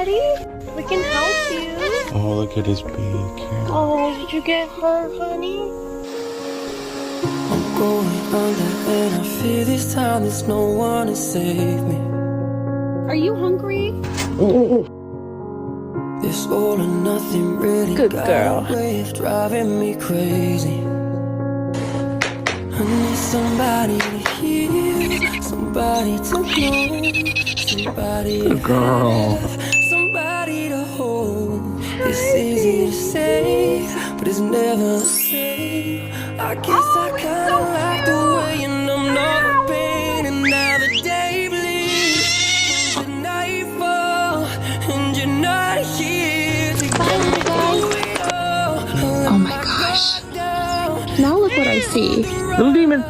buddy? We can help you. Oh, look at his beak. Here. Oh, did you get hurt, honey? I'm going under and I feel this time there's no one to save me. Are you hungry? This all or nothing really Good got girl. a way of driving me crazy. I need somebody to hear, somebody to know, somebody to have, somebody to hold. It's easy to say, but it's never the same. I guess I kinda like the way you numb all the pain, and now the day bleeds into nightfall, and you're not here to get me through it all. Oh my gosh. Now look what I see. Little demon.